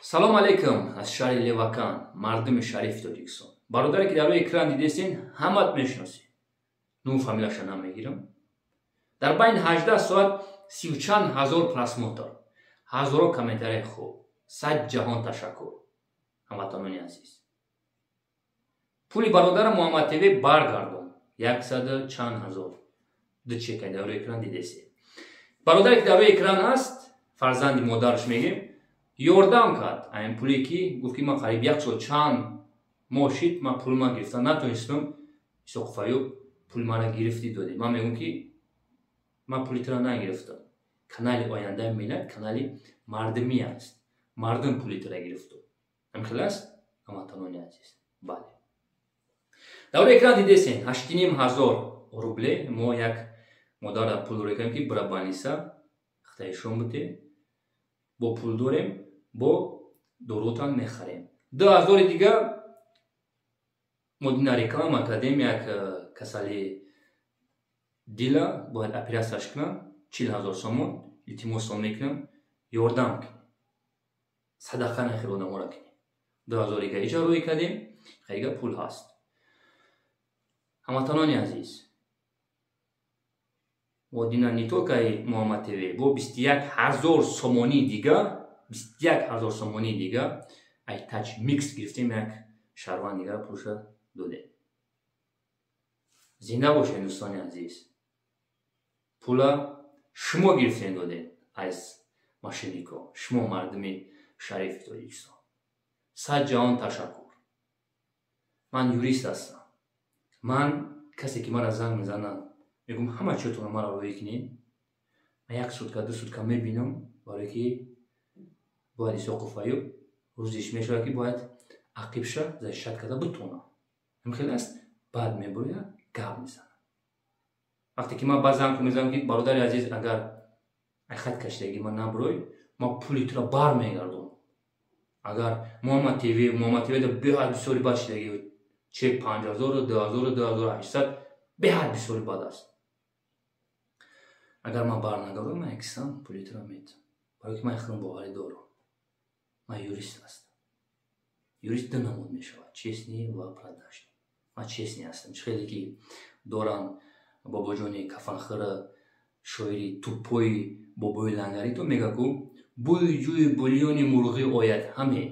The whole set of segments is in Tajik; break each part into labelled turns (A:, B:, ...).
A: салом алейкум аз шаҳри Левакан, мардуми шарифи Тоҷикистон. бародаре ки дар рӯи экран дидестин, ҳамат мешиносед. Ну фамилияша намегирам. дар байни 18 соат 30 чанд ҳазор просмотр, ҳазоро комментарияи хуб, сад ҷаҳон ташаккур. ҳамватанони азиз, пули бародарам Муҳаммад ТВ баргардон 100 чанд ҳазор. ду чекай дар рӯи экран дидестед. бародаре ки дар рӯи экран ҳаст, фарзанди модараш мегем, ёрдам кард. Айн пуле ки гуфт ки ман қариб 1 сол чанд моҳ шид, ман пулма гирифтам, натонистам. Исоқ Фаёб пули мара гирифти доди. Ман мегӯям ки ман пули тира нагирифтам. Канали Ояндаи миллат канали мардумӣ аст. Мардум пули тира гирифту. Ҳамин аст, ҳамватанони азиз. Бале. Дар рӯи экран дидесен 8500 рубле мо як модара пул рекам ки бира баниса хатаишон буде. Бо пул дорем, бо дорутан мехарем. 2000 дига модина реклама кардем, як касали дила бояд операсияш кунам, 40000 сомон илтимосон мекунам, ёрдам кунем. Садақа нахир одаморо кунем. 2000 дига иҷа рӯй кардем, хайга пул ҳаст. ҳамватанони азиз, модина не только Муҳаммад ТВ, бо 21000 сомони дига, 21000 сомони дига ай тач микс гирифтем, як шаҳрванд дигар пулша додем. Зинда бошед дӯстони азиз. Пула шумо гирифтен додед аз мошеннико, шумо мардуми шарифи Тоҷикистон. Сад ҷаҳон ташаккур. Ман юрист ҳастам. Ман касе ки мара занг мезанад мегӯям ҳама чиётон мара рӯӣ кунед. Ман 1 сутка 2 сутка мебинам, барое ки бояд Исоқу Фаёб рӯзиш мешавад ки бояд ақибша защитат карда битонам. ҳамин хел аст, баъд мебурӯяд гап мезанад. вақте ки ман баъд занг мезанам ки бародари азиз, агар ай хат кашидаги ман набурӯй, ман пули тура бармегардонам. агар Муҳаммад ТВ да беҳад бисёри бад шидаги чек 5000, 2000, 2800 беҳад бисёри бад аст. агар ман барнагардонам, ман яксан пули тура медам. барое ки ман ихтиром боварӣ дорам. ман юрист ҳастам. юрист ду намуд мешавад, честный ва продажный. ман честный ҳастам. чӣ хеле ки дорам бобоҷони кафанхира, шоири туппои бобои лангари то мега ку бӯи ҷӯи бульёни мурғӣ ояд ҳаме.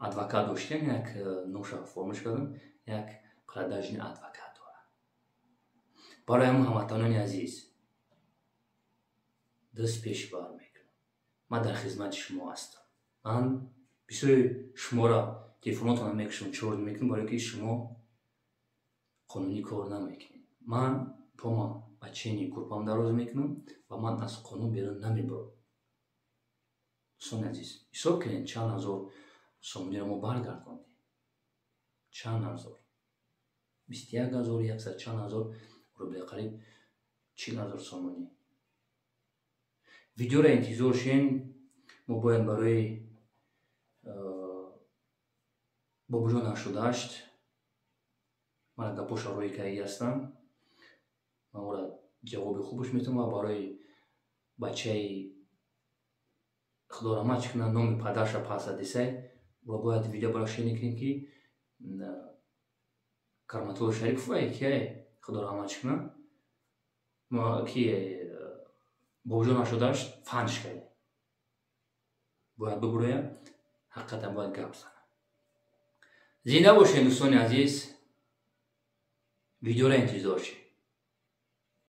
A: адвокат доштем, як ноша формӯш кардам, як продажный адвокат дорам. барои ҳамон ҳамватанони азиз, даст пеш бар мекунам. ман дар хизмати шумо ҳастам. ман бисёри шуморо телефонотона мекушам, чорд мекунам, барое ки шумо қонунӣ кор намекунед. ман пома ба чени курпам дароз мекунам ва ман аз қонун берун намебурам. дӯстони азиз, ҳисоб кунед чанд ҳазор сомониро мо баргардондем. чанд ҳазор, 21100, чанд ҳазор рубли, қариб 40000 сомонӣ. видеоро интизор шен. мо бояд барои бобоҷон 88 ман гапоша рӯи кардаги ҳастам. ман ора ҷавоби хубаш метавонам ва барои бачаи худорамад чӣ кунад номи падарша паса десай ва бояд видео бара шенӣ кунем ки Карматулло Шарипова ки худорамад чӣ кунад мо ки бобоҷон 88 фанш кардем. бояд бибуроя, ҳақиқатан бояд гап занад. зинда бошед дӯстони азиз. видеоро интизор шед.